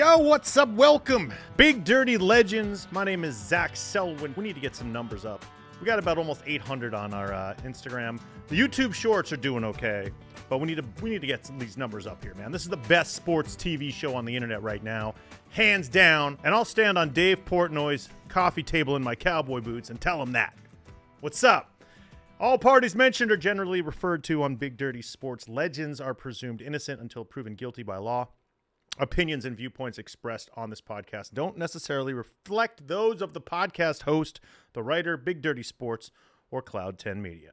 Yo, what's up? Welcome. Big Dirty Legends. My name is Zach Selwyn. We need to get some numbers up. We got about almost 800 on our Instagram. The YouTube shorts are doing okay, but we need to get these numbers up here, man. This is the best sports TV show on the internet right now, hands down. And I'll stand on Dave Portnoy's coffee table in my cowboy boots and tell him that. What's up? All parties mentioned are generally referred to on Big Dirty Sports. Legends are presumed innocent until proven guilty by law. Opinions and viewpoints expressed on this podcast don't necessarily reflect those of the podcast host, the writer, Big Dirty Sports, or Cloud 10 Media.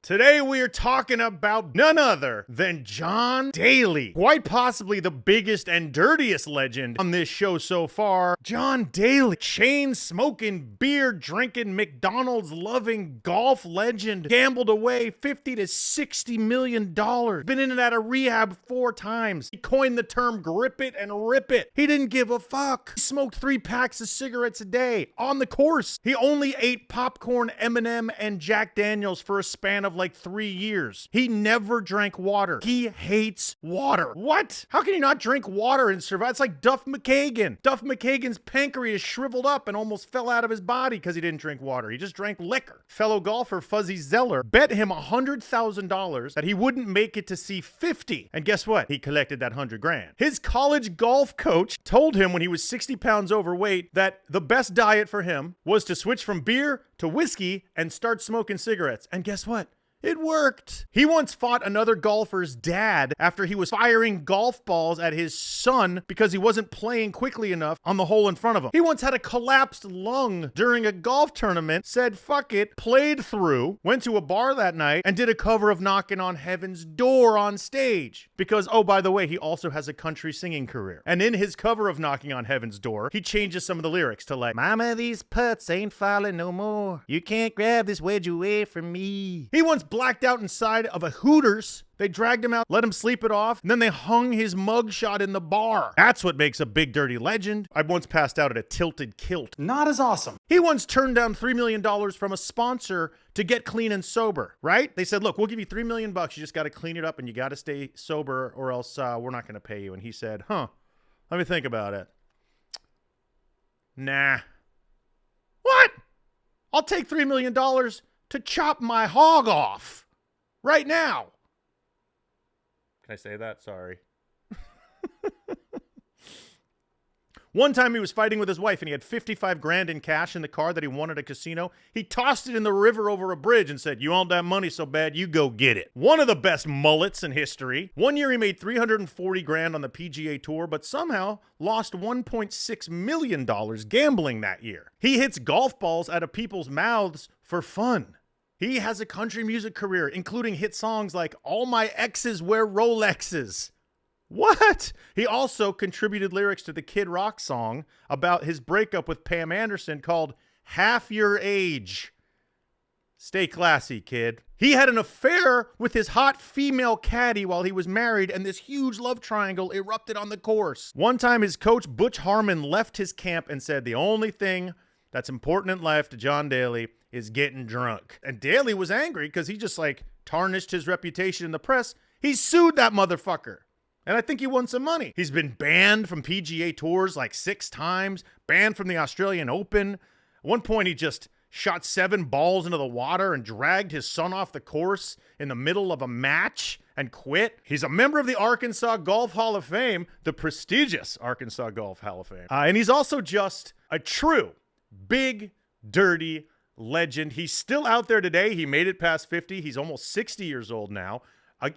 Today we are talking about none other than John Daly, quite possibly the biggest and dirtiest legend on this show so far. John Daly, chain-smoking, beer-drinking, McDonald's-loving golf legend, gambled away $50 to $60 million. Been in and out of rehab 4 times. He coined the term grip it and rip it. He didn't give a fuck. He smoked 3 packs of cigarettes a day on the course. He only ate popcorn, M&M, and Jack Daniels for a span of like 3 years. He never drank water. He hates water. What? How can you not drink water and survive? It's like Duff McKagan. Duff McKagan's pancreas shriveled up and almost fell out of his body because he didn't drink water. He just drank liquor. Fellow golfer Fuzzy Zeller bet him $100,000 that he wouldn't make it to see 50. And guess what? He collected that $100,000. His college golf coach told him when he was 60 pounds overweight that the best diet for him was to switch from beer to whiskey and start smoking cigarettes. And guess what? It worked. He once fought another golfer's dad after he was firing golf balls at his son because he wasn't playing quickly enough on the hole in front of him. He once had a collapsed lung during a golf tournament, said fuck it, played through, went to a bar that night, and did a cover of Knocking on Heaven's Door on stage. Because, oh, by the way, he also has a country singing career. And in his cover of Knocking on Heaven's Door, he changes some of the lyrics to like, "Mama, these putts ain't falling no more. You can't grab this wedge away from me." He once blacked out inside of a Hooters. They dragged him out, let him sleep it off, and then they hung his mugshot in the bar. That's what makes a big dirty legend. I once passed out at a Tilted Kilt. Not as awesome. He once turned down $3 million from a sponsor to get clean and sober, right? They said, look, we'll give you $3 million. You just got to clean it up and you got to stay sober or else we're not going to pay you. And he said, let me think about it. Nah. What? I'll take $3 million to chop my hog off. Right now. Can I say that? Sorry. One time he was fighting with his wife and he had $55,000 in cash in the car that he won at a casino. He tossed it in the river over a bridge and said, "You want that money so bad, you go get it." One of the best mullets in history. One year he made $340,000 on the PGA Tour, but somehow lost $1.6 million gambling that year. He hits golf balls out of people's mouths for fun. He has a country music career, including hit songs like "All My Exes Wear Rolexes." What? He also contributed lyrics to the Kid Rock song about his breakup with Pam Anderson called "Half Your Age." Stay classy, kid. He had an affair with his hot female caddy while he was married, and this huge love triangle erupted on the course. One time, his coach, Butch Harmon, left his camp and said the only thing that's important in life to John Daly is getting drunk. And Daly was angry because he just tarnished his reputation in the press. He sued that motherfucker. And I think he won some money. He's been banned from PGA tours 6 times, banned from the Australian Open. At one point, he just shot 7 balls into the water and dragged his son off the course in the middle of a match and quit. He's a member of the Arkansas Golf Hall of Fame, the prestigious Arkansas Golf Hall of Fame. And he's also just a true big, dirty legend. He's still out there today. He made it past 50. He's almost 60 years old now.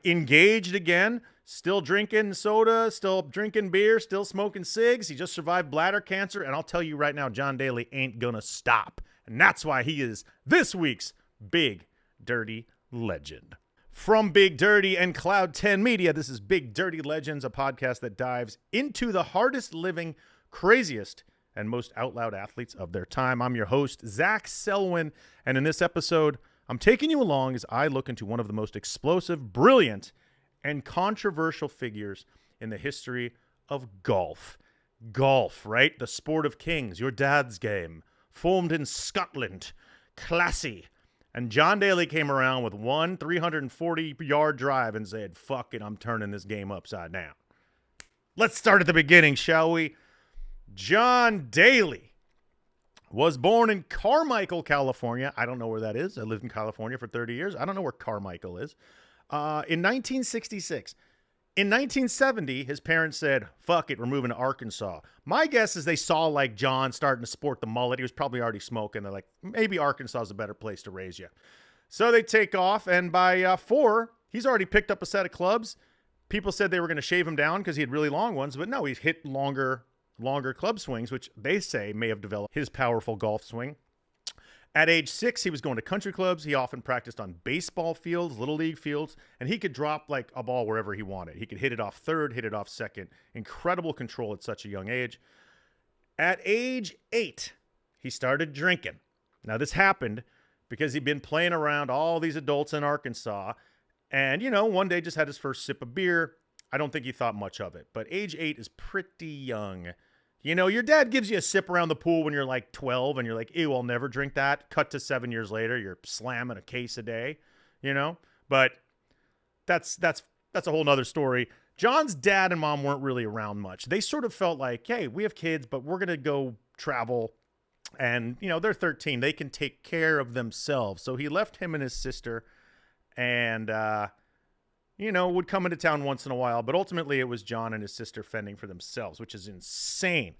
Engaged again, still drinking soda, still drinking beer, still smoking cigs. He just survived bladder cancer. And I'll tell you right now, John Daly ain't gonna stop. And that's why he is this week's Big Dirty Legend. From Big Dirty and Cloud 10 Media, this is Big Dirty Legends, a podcast that dives into the hardest living, craziest, and most out loud athletes of their time. I'm your host, Zach Selwyn, and in this episode, I'm taking you along as I look into one of the most explosive, brilliant, and controversial figures in the history of golf. Golf, right? The sport of kings, your dad's game, formed in Scotland, classy. And John Daly came around with one 340-yard drive and said, fuck it, I'm turning this game upside down. Let's start at the beginning, shall we? John Daly was born in Carmichael, California. I don't know where that is. I lived in California for 30 years. I don't know where Carmichael is. In 1966. In 1970, his parents said, fuck it, we're moving to Arkansas. My guess is they saw like John starting to sport the mullet. He was probably already smoking. They're like, maybe Arkansas is a better place to raise you. So they take off, and by 4, he's already picked up a set of clubs. People said they were going to shave him down because he had really long ones, but no, he's hit longer club swings, which they say may have developed his powerful golf swing. At age 6, he was going to country clubs. He often practiced on baseball fields, little league fields, and he could drop like a ball wherever he wanted. He could hit it off third, hit it off second. Incredible control at such a young age. At age 8, he started drinking. Now, this happened because he'd been playing around all these adults in Arkansas, and, one day just had his first sip of beer. I don't think he thought much of it, but age 8 is pretty young. Your dad gives you a sip around the pool when you're like 12 and you're like, ew, I'll never drink that. Cut to 7 years later, you're slamming a case a day, but that's a whole nother story. John's dad and mom weren't really around much. They sort of felt like, hey, we have kids, but we're going to go travel. And, they're 13. They can take care of themselves. So he left him and his sister and, would come into town once in a while, but ultimately it was John and his sister fending for themselves, which is insane.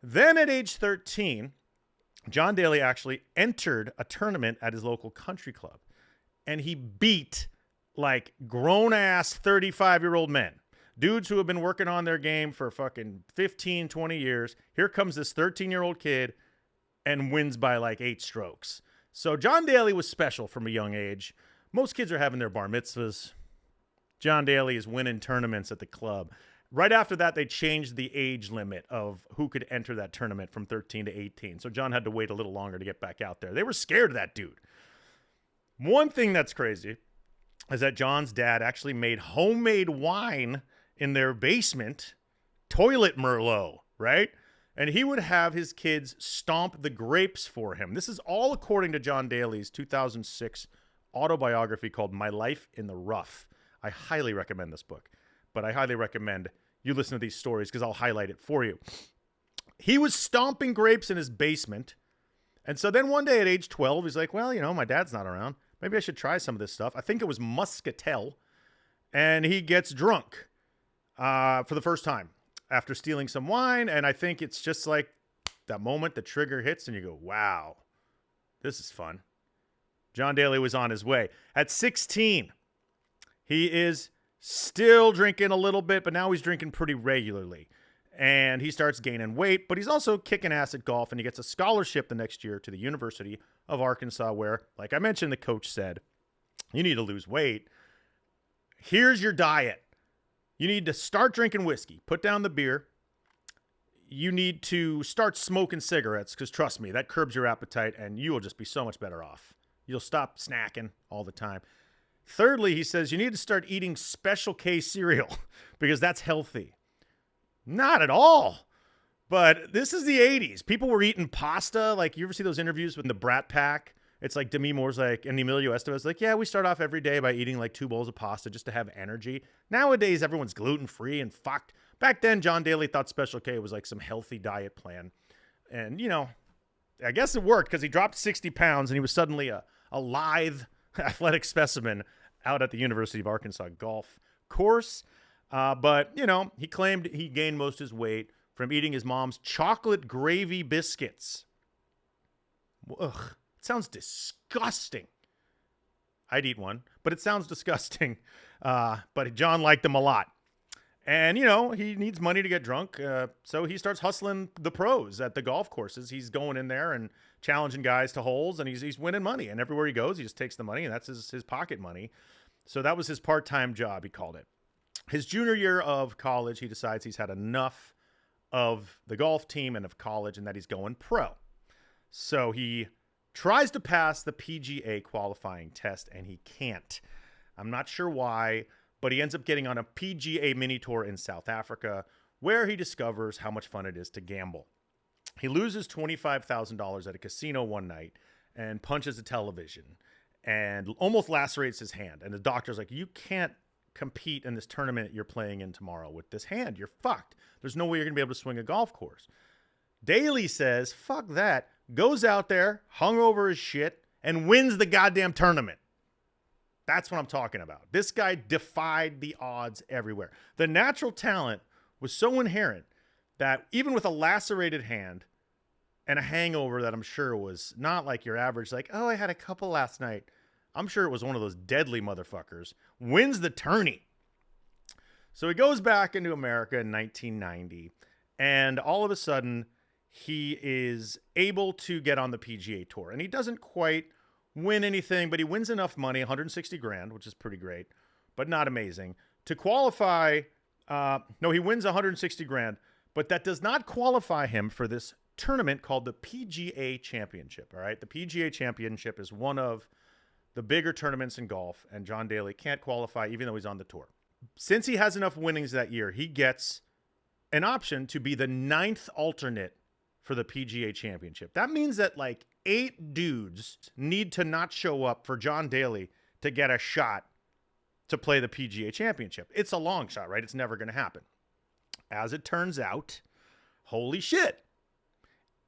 Then at age 13, John Daly actually entered a tournament at his local country club, and he beat like grown-ass 35-year-old men, dudes who have been working on their game for fucking 15, 20 years. Here comes this 13-year-old kid and wins by like 8 strokes. So John Daly was special from a young age. Most kids are having their bar mitzvahs. John Daly is winning tournaments at the club. Right after that, they changed the age limit of who could enter that tournament from 13 to 18. So John had to wait a little longer to get back out there. They were scared of that dude. One thing that's crazy is that John's dad actually made homemade wine in their basement, toilet Merlot, right? And he would have his kids stomp the grapes for him. This is all according to John Daly's 2006 autobiography called My Life in the Rough. I highly recommend this book, but I highly recommend you listen to these stories because I'll highlight it for you. He was stomping grapes in his basement. And so then one day at age 12, he's like, well, my dad's not around. Maybe I should try some of this stuff. I think it was muscatel. And he gets drunk for the first time after stealing some wine. And I think it's just like that moment the trigger hits and you go, wow, this is fun. John Daly was on his way. At 16, he is still drinking a little bit, but now he's drinking pretty regularly. And he starts gaining weight, but he's also kicking ass at golf, and he gets a scholarship the next year to the University of Arkansas where, like I mentioned, the coach said, you need to lose weight. Here's your diet. You need to start drinking whiskey. Put down the beer. You need to start smoking cigarettes because, trust me, that curbs your appetite, and you will just be so much better off. You'll stop snacking all the time. Thirdly, he says you need to start eating Special K cereal because that's healthy. Not at all. But this is the 80s. People were eating pasta. Like, you ever see those interviews with the Brat Pack? It's like Demi Moore's like, and Emilio Estevez like, yeah, we start off every day by eating like 2 bowls of pasta just to have energy. Nowadays, everyone's gluten-free and fucked. Back then, John Daly thought Special K was like some healthy diet plan. And, I guess it worked because he dropped 60 pounds and he was suddenly a lithe athletic specimen out at the University of Arkansas golf course. But, he claimed he gained most of his weight from eating his mom's chocolate gravy biscuits. Ugh, it sounds disgusting. I'd eat one, but it sounds disgusting. But John liked them a lot. And, he needs money to get drunk. So he starts hustling the pros at the golf courses. He's going in there and challenging guys to holes, and he's winning money. And everywhere he goes, he just takes the money, and that's his pocket money. So that was his part-time job, he called it. His junior year of college, he decides he's had enough of the golf team and of college and that he's going pro. So he tries to pass the PGA qualifying test, and he can't. I'm not sure why, but he ends up getting on a PGA mini tour in South Africa where he discovers how much fun it is to gamble. He loses $25,000 at a casino one night and punches a television and almost lacerates his hand. And the doctor's like, you can't compete in this tournament you're playing in tomorrow with this hand. You're fucked. There's no way you're going to be able to swing a golf course. Daly says, fuck that, goes out there, hungover as shit, and wins the goddamn tournament. That's what I'm talking about. This guy defied the odds everywhere. The natural talent was so inherent that even with a lacerated hand and a hangover that I'm sure was not like your average, like, oh, I had a couple last night. I'm sure it was one of those deadly motherfuckers. Wins the tourney. So he goes back into America in 1990, and all of a sudden, he is able to get on the PGA Tour. And he doesn't quite win anything, but he wins enough money, 160 grand, which is pretty great, but not amazing. To qualify, no, he wins 160 grand, but that does not qualify him for this tournament called the PGA Championship, all right? The PGA Championship is one of the bigger tournaments in golf, and John Daly can't qualify even though he's on the tour. Since he has enough winnings that year, he gets an option to be the 9th alternate for the PGA Championship. That means that like 8 dudes need to not show up for John Daly to get a shot to play the PGA Championship. It's a long shot, right? It's never going to happen. As it turns out, holy shit,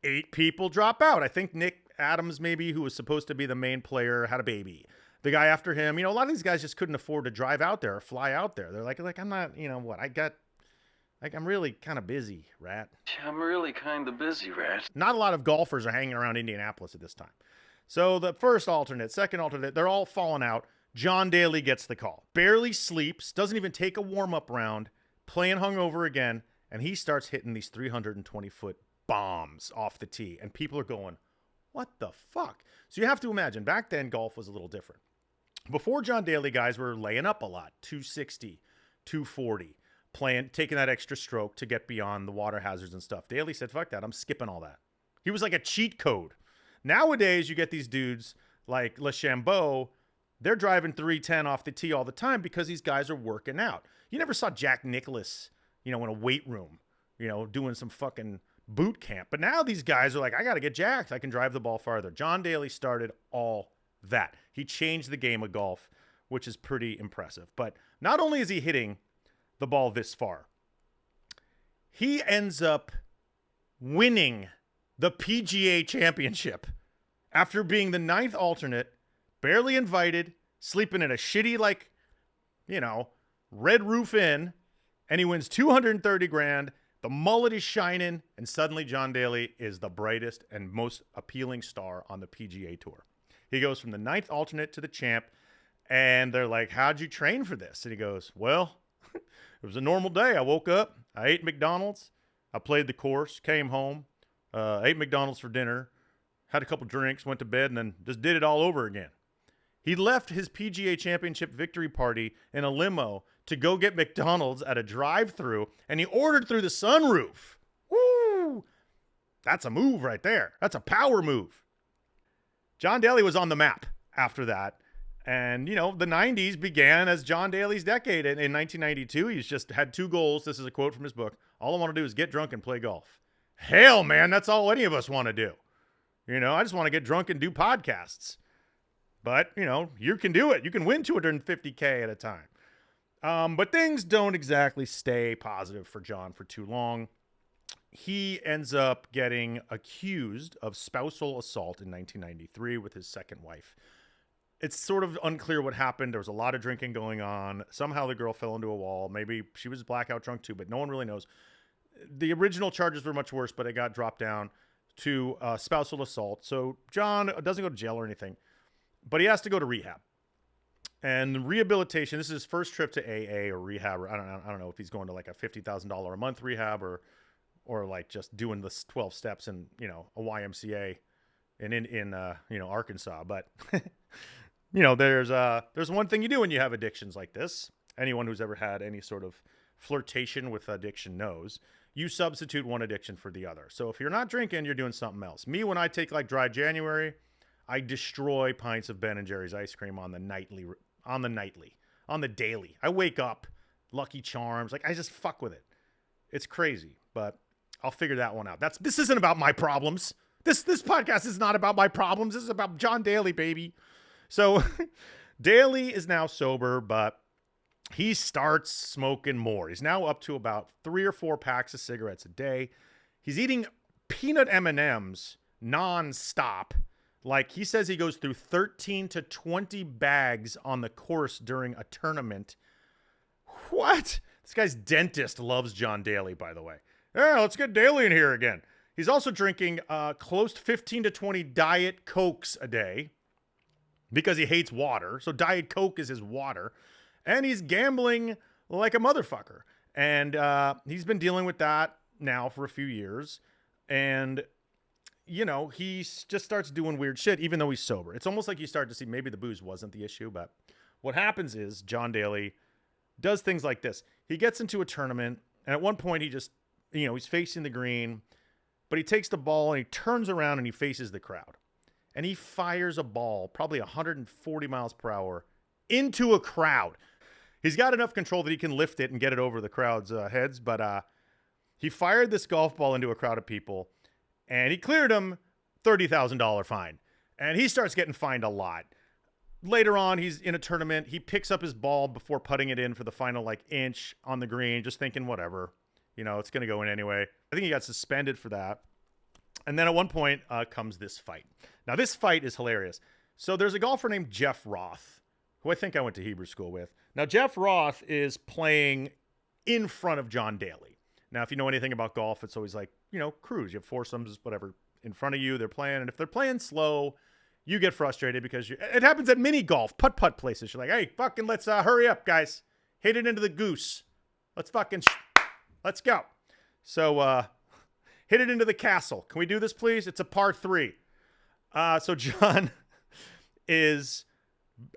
8 people drop out. I think Nick Adams, maybe, who was supposed to be the main player, had a baby. The guy after him, a lot of these guys just couldn't afford to drive out there or fly out there. They're like I'm not, I'm really kind of busy, rat. I'm really kind of busy, rat. Not a lot of golfers are hanging around Indianapolis at this time. So the first alternate, second alternate, they're all falling out. John Daly gets the call. Barely sleeps, doesn't even take a warm-up round, playing hungover again, and he starts hitting these 320-foot bombs off the tee. And people are going, what the fuck? So you have to imagine, back then, golf was a little different. Before John Daly, guys were laying up a lot, 260, 240. Taking that extra stroke to get beyond the water hazards and stuff. Daly said, fuck that, I'm skipping all that. He was like a cheat code. Nowadays, you get these dudes like LeChambeau, they're driving 310 off the tee all the time because these guys are working out. You never saw Jack Nicklaus, in a weight room, doing some fucking boot camp. But now these guys are like, I got to get jacked. I can drive the ball farther. John Daly started all that. He changed the game of golf, which is pretty impressive. But not only is he hitting the ball this far, he ends up winning the PGA Championship after being the 9th alternate, barely invited, sleeping in a shitty, Red Roof Inn, and he wins 230 grand. The mullet is shining, and suddenly John Daly is the brightest and most appealing star on the PGA Tour. He goes from the 9th alternate to the champ, and they're like, how'd you train for this? And he goes, well, it was a normal day. I woke up, I ate McDonald's, I played the course, came home, ate McDonald's for dinner, had a couple drinks, went to bed, and then just did it all over again. He left his PGA Championship victory party in a limo to go get McDonald's at a drive-thru, and he ordered through the sunroof. Woo! That's a move right there. That's a power move. John Daly was on the map after that. And, the 90s began as John Daly's decade. In 1992, he's just had 2 goals. This is a quote from his book. All I want to do is get drunk and play golf. Hell, man, that's all any of us want to do. I just want to get drunk and do podcasts. But, you can do it. You can win $250K at a time. But things don't exactly stay positive for John for too long. He ends up getting accused of spousal assault in 1993 with his second wife. It's sort of unclear what happened. There was a lot of drinking going on. Somehow the girl fell into a wall. Maybe she was blackout drunk too, but no one really knows. The original charges were much worse, but it got dropped down to spousal assault. So John doesn't go to jail or anything, but he has to go to rehab. And rehabilitation, this is his first trip to AA or rehab. Or I don't know if he's going to like a $50,000 a month rehab or like just doing the 12 steps in, a YMCA in Arkansas. But there's one thing you do when you have addictions like this. Anyone who's ever had any sort of flirtation with addiction knows you substitute one addiction for the other. So if you're not drinking, you're doing something else. Me, when I take like dry January, I destroy pints of Ben & Jerry's ice cream on the daily. I wake up, Lucky Charms, like I just fuck with it. It's crazy, but I'll figure that one out. This isn't about my problems. This podcast is not about my problems. This is about John Daly, baby. So Daly is now sober, but he starts smoking more. He's now up to about 3 or 4 packs of cigarettes a day. He's eating peanut M&Ms non-stop. Like, he says he goes through 13 to 20 bags on the course during a tournament. What? This guy's dentist loves John Daly, by the way. Yeah, let's get Daly in here again. He's also drinking close to 15 to 20 Diet Cokes a day because he hates water. So Diet Coke is his water. And he's gambling like a motherfucker. And he's been dealing with that now for a few years. And, you know, he just starts doing weird shit, even though he's sober. It's almost like you start to see maybe the booze wasn't the issue. But what happens is John Daly does things like this. He gets into a tournament. And at one point, he just, you know, he's facing the green. But he takes the ball and he turns around and he faces the crowd. And he fires a ball, probably 140 miles per hour, into a crowd. He's got enough control that he can lift it and get it over the crowd's heads, but he fired this golf ball into a crowd of people, and he cleared him $30,000 fine. And he starts getting fined a lot. Later on, he's in a tournament. He picks up his ball before putting it in for the final, like, inch on the green, just thinking, whatever. You know, it's going to go in anyway. I think he got suspended for that. And then at one point comes this fight. Now, this fight is hilarious. So there's a golfer named Jeff Roth, who I think I went to Hebrew school with. Now, Jeff Roth is playing in front of John Daly. Now, if you know anything about golf, it's always like, you know, crews. You have foursomes, whatever, in front of you. They're playing. And if they're playing slow, you get frustrated because it happens at mini golf, putt-putt places. You're like, hey, fucking let's hurry up, guys. Hit it into the goose. Let's fucking let's go. So hit it into the castle. Can we do this, please? It's a par 3. So John is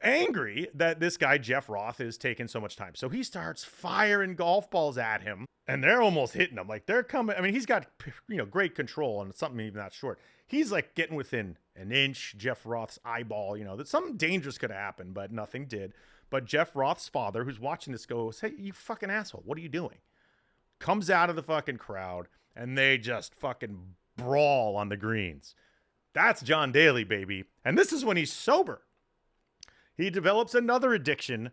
angry that this guy, Jeff Roth, is taking so much time. So he starts firing golf balls at him, and they're almost hitting him. Like, they're coming. I mean, he's got, you know, great control, and it's something even that short. He's like getting within an inch, Jeff Roth's eyeball, you know, that something dangerous could happen, but nothing did. But Jeff Roth's father, who's watching this, goes, hey, you fucking asshole, what are you doing? Comes out of the fucking crowd, and they just fucking brawl on the greens. That's John Daly, baby. And this is when he's sober. He develops another addiction.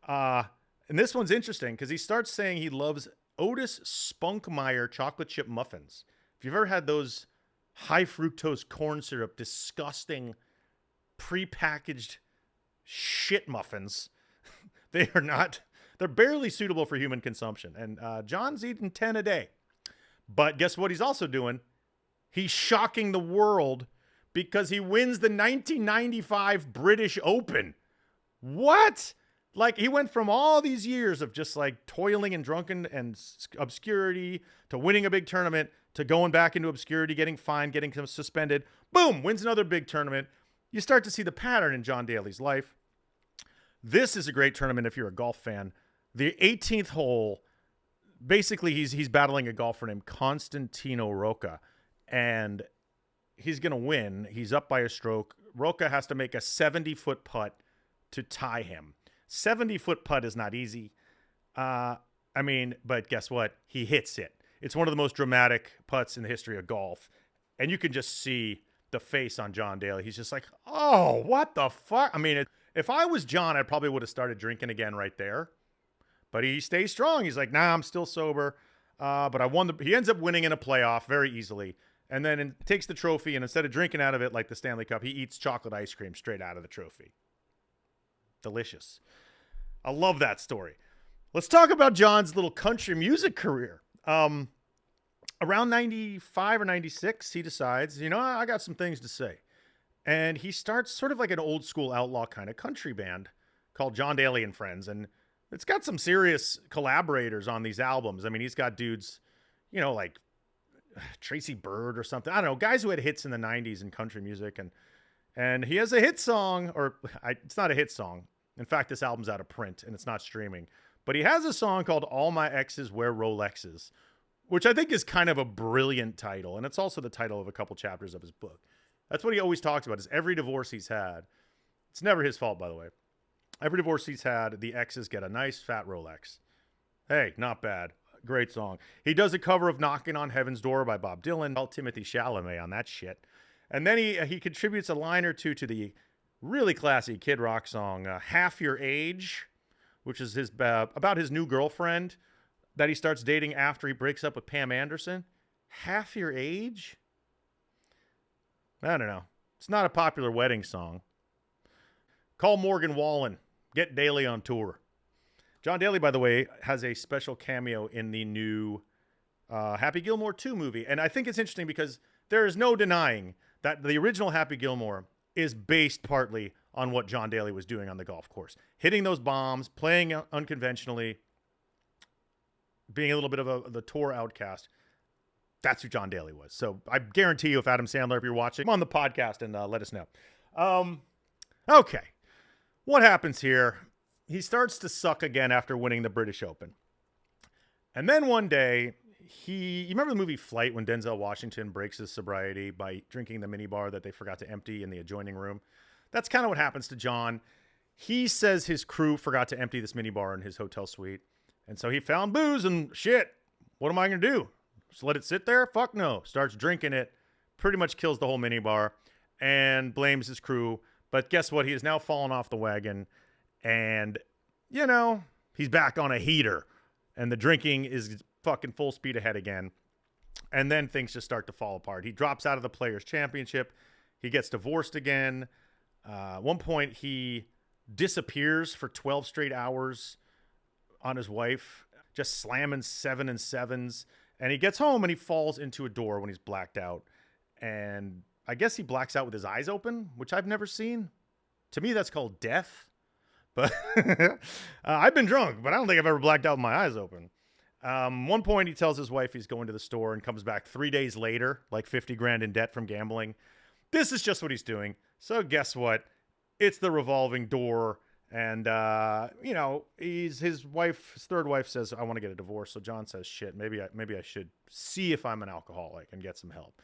And this one's interesting because he starts saying he loves Otis Spunkmeyer chocolate chip muffins. If you've ever had those high fructose corn syrup, disgusting prepackaged shit muffins, they're barely suitable for human consumption. And John's eating 10 a day. But guess what he's also doing? He's shocking the world because he wins the 1995 British Open. What? Like, he went from all these years of just like toiling and drunken and obscurity to winning a big tournament to going back into obscurity, getting fined, getting suspended. Boom, wins another big tournament. You start to see the pattern in John Daly's life. This is a great tournament if you're a golf fan. The 18th hole, basically he's battling a golfer named Constantino Rocca, and he's going to win. He's up by a stroke. Rocca has to make a 70-foot putt to tie him. 70-foot putt is not easy. But guess what? He hits it. It's one of the most dramatic putts in the history of golf. And you can just see the face on John Daly. He's just like, oh, what the fuck? I mean, if I was John, I probably would have started drinking again right there. But he stays strong. He's like, nah, I'm still sober. But I won. He ends up winning in a playoff very easily. And then takes the trophy, and instead of drinking out of it like the Stanley Cup, he eats chocolate ice cream straight out of the trophy. Delicious. I love that story. Let's talk about John's little country music career. Around 95 or 96, he decides, you know, I got some things to say. And he starts sort of like an old school outlaw kind of country band called John Daly and Friends. And it's got some serious collaborators on these albums. I mean, he's got dudes, you know, like Tracy Byrd or something. I don't know, guys who had hits in the 90s in country music. And he has a hit song, it's not a hit song. In fact, this album's out of print and it's not streaming. But he has a song called All My Exes Wear Rolexes, which I think is kind of a brilliant title. And it's also the title of a couple chapters of his book. That's what he always talks about, is every divorce he's had. It's never his fault, by the way. Every divorce he's had, the exes get a nice fat Rolex. Hey, not bad. Great song. He does a cover of Knocking on Heaven's Door by Bob Dylan. All Timothy Chalamet on that shit. And then he contributes a line or two to the really classy Kid Rock song, Half Your Age, which is his about his new girlfriend that he starts dating after he breaks up with Pam Anderson. Half Your Age? I don't know. It's not a popular wedding song. Call Morgan Wallen. Get Daly on tour. John Daly, by the way, has a special cameo in the new Happy Gilmore 2 movie. And I think it's interesting because there is no denying that the original Happy Gilmore is based partly on what John Daly was doing on the golf course. Hitting those bombs, playing unconventionally, being a little bit of the tour outcast. That's who John Daly was. So I guarantee you, if Adam Sandler, if you're watching, come on the podcast and let us know. Okay. What happens here? He starts to suck again after winning the British Open. And then one day, you remember the movie Flight when Denzel Washington breaks his sobriety by drinking the minibar that they forgot to empty in the adjoining room? That's kind of what happens to John. He says his crew forgot to empty this minibar in his hotel suite. And so he found booze and shit. What am I going to do? Just let it sit there? Fuck no. Starts drinking it. Pretty much kills the whole minibar and blames his crew. But guess what? He has now fallen off the wagon. And, you know, he's back on a heater. And the drinking is fucking full speed ahead again. And then things just start to fall apart. He drops out of the Players' Championship. He gets divorced again. At one point, he disappears for 12 straight hours on his wife, just slamming 7 and 7s. And he gets home and he falls into a door when he's blacked out. And I guess he blacks out with his eyes open, which I've never seen. To me, that's called death. But I've been drunk, but I don't think I've ever blacked out with my eyes open. One point, he tells his wife he's going to the store and comes back 3 days later, like 50 grand in debt from gambling. This is just what he's doing. So guess what? It's the revolving door. And, you know, his third wife says, I want to get a divorce. So John says, shit, maybe I should see if I'm an alcoholic and get some help.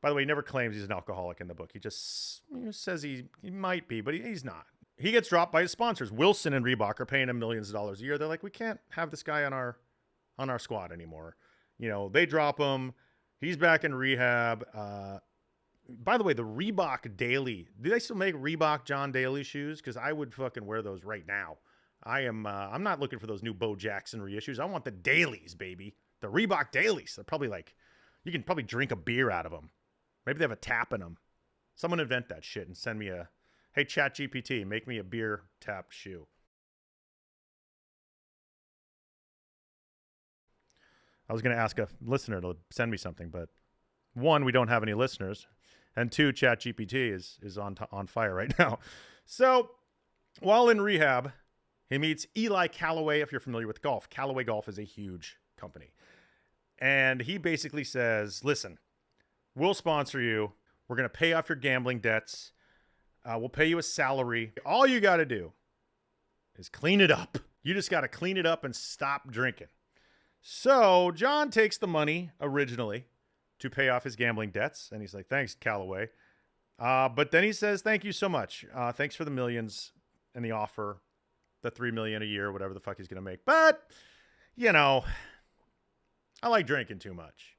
By the way, he never claims he's an alcoholic in the book. He just says he might be, but he's not. He gets dropped by his sponsors. Wilson and Reebok are paying him millions of dollars a year. They're like, we can't have this guy on our squad anymore. You know, they drop him. He's back in rehab. By the way, the Reebok Daily, do they still make Reebok John Daly shoes? Because I would fucking wear those right now. I'm not looking for those new Bo Jackson reissues. I want the Dailies, baby. The Reebok Dailies. They're probably like, you can probably drink a beer out of them. Maybe they have a tap in them. Someone invent that shit and send me hey, ChatGPT, make me a beer tap shoe. I was going to ask a listener to send me something, but one, we don't have any listeners. And two, ChatGPT is on fire right now. So while in rehab, he meets Eli Callaway, if you're familiar with golf. Callaway Golf is a huge company. And he basically says, listen, we'll sponsor you. We're going to pay off your gambling debts. We'll pay you a salary. All you got to do is clean it up. You just got to clean it up and stop drinking. So John takes the money originally to pay off his gambling debts. And he's like, thanks, Callaway. But then he says, thank you so much. Thanks for the millions and the offer, the $3 million a year, whatever the fuck he's going to make. But, you know, I like drinking too much.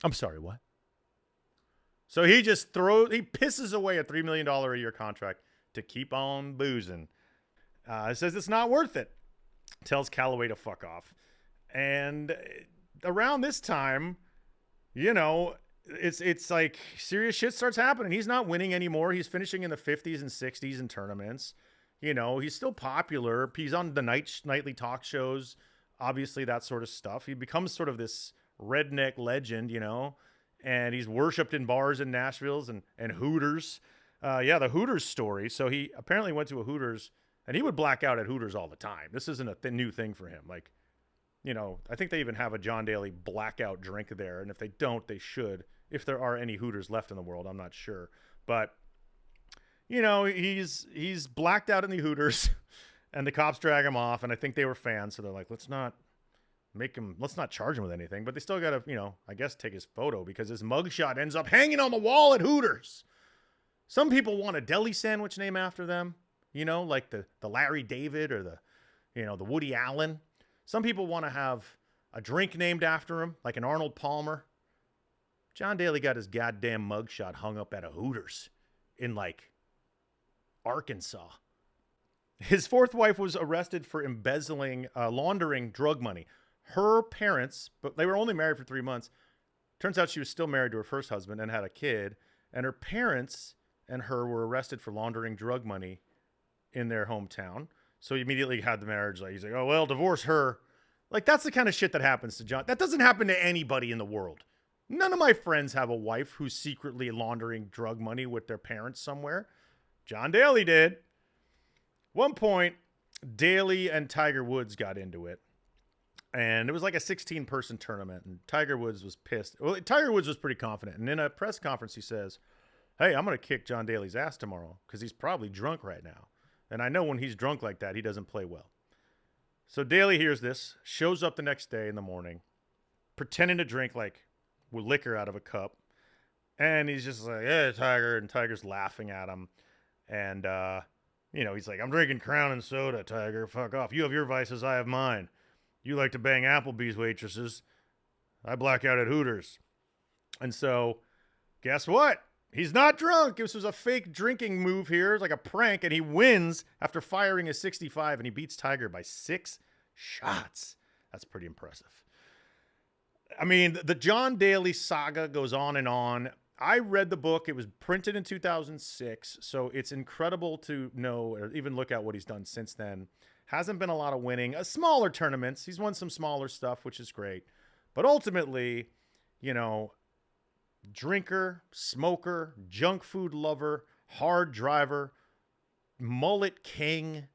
I'm sorry, what? So he just pisses away a $3 million a year contract to keep on boozing. He says it's not worth it. Tells Callaway to fuck off. And around this time, you know, it's like serious shit starts happening. He's not winning anymore. He's finishing in the 50s and 60s in tournaments. You know, he's still popular. He's on the nightly talk shows. Obviously, that sort of stuff. He becomes sort of this redneck legend, you know. And he's worshipped in bars in Nashville and Hooters. The Hooters story. So he apparently went to a Hooters, and he would black out at Hooters all the time. This isn't a new thing for him. Like, you know, I think they even have a John Daly blackout drink there. And if they don't, they should. If there are any Hooters left in the world, I'm not sure. But, you know, he's blacked out in the Hooters, and the cops drag him off. And I think they were fans. So they're like, let's not charge him with anything, but they still got to, you know, I guess take his photo because his mugshot ends up hanging on the wall at Hooters. Some people want a deli sandwich named after them, you know, like the Larry David or the Woody Allen. Some people want to have a drink named after him, like an Arnold Palmer. John Daly got his goddamn mugshot hung up at a Hooters in like Arkansas. His fourth wife was arrested for embezzling, laundering drug money. Her parents, but they were only married for 3 months. Turns out she was still married to her first husband and had a kid. And her parents and her were arrested for laundering drug money in their hometown. So he immediately had the marriage. Like, he's like, oh, well, divorce her. Like, that's the kind of shit that happens to John. That doesn't happen to anybody in the world. None of my friends have a wife who's secretly laundering drug money with their parents somewhere. John Daly did. One point, Daly and Tiger Woods got into it. And it was like a 16-person tournament. And Tiger Woods was pissed. Well, Tiger Woods was pretty confident. And in a press conference, he says, hey, I'm going to kick John Daly's ass tomorrow because he's probably drunk right now. And I know when he's drunk like that, he doesn't play well. So Daly hears this, shows up the next day in the morning, pretending to drink like with liquor out of a cup. And he's just like, yeah, Tiger. And Tiger's laughing at him. And, he's like, I'm drinking Crown and soda, Tiger. Fuck off. You have your vices, I have mine. You like to bang Applebee's waitresses. I black out at Hooters. And so, guess what? He's not drunk. This was a fake drinking move here. It's like a prank. And he wins after firing a 65. And he beats Tiger by 6 shots. That's pretty impressive. I mean, the John Daly saga goes on and on. I read the book. It was printed in 2006. So it's incredible to know or even look at what he's done since then. Hasn't been a lot of winning. Smaller tournaments. He's won some smaller stuff, which is great. But ultimately, drinker, smoker, junk food lover, hard driver, mullet king,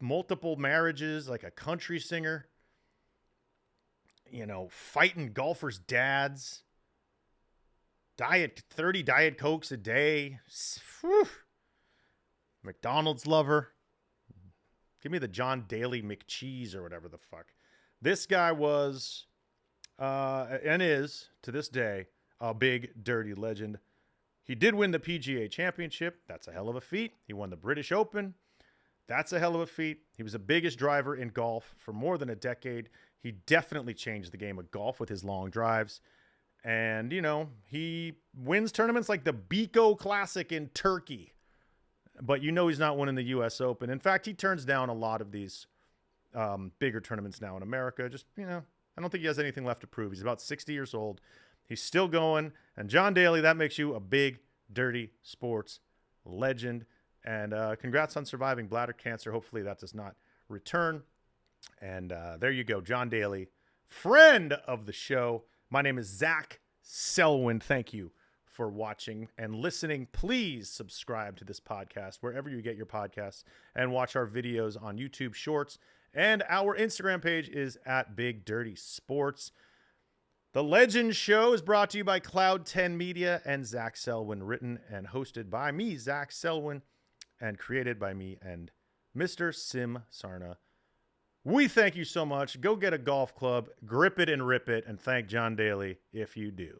multiple marriages, like a country singer, fighting golfers' dads, 30 Diet Cokes a day, whew. McDonald's lover. Give me the John Daly McCheese or whatever the fuck. This guy was, and is, to this day, a big, dirty legend. He did win the PGA Championship. That's a hell of a feat. He won the British Open. That's a hell of a feat. He was the biggest driver in golf for more than a decade. He definitely changed the game of golf with his long drives. And, he wins tournaments like the Biko Classic in Turkey. But he's not winning the U.S. Open. In fact, he turns down a lot of these bigger tournaments now in America. Just, I don't think he has anything left to prove. He's about 60 years old. He's still going. And John Daly, that makes you a big, dirty sports legend. And congrats on surviving bladder cancer. Hopefully that does not return. And there you go, John Daly, friend of the show. My name is Zach Selwyn. Thank you for watching and listening. Please subscribe to this podcast wherever you get your podcasts and watch our videos on YouTube Shorts. And our Instagram page is at Big Dirty Sports. The Legend Show is brought to you by Cloud 10 Media and Zach Selwyn, written and hosted by me, Zach Selwyn, and created by me and Mr. Sim Sarna. We thank you so much. Go get a golf club, grip it and rip it, and thank John Daly if you do.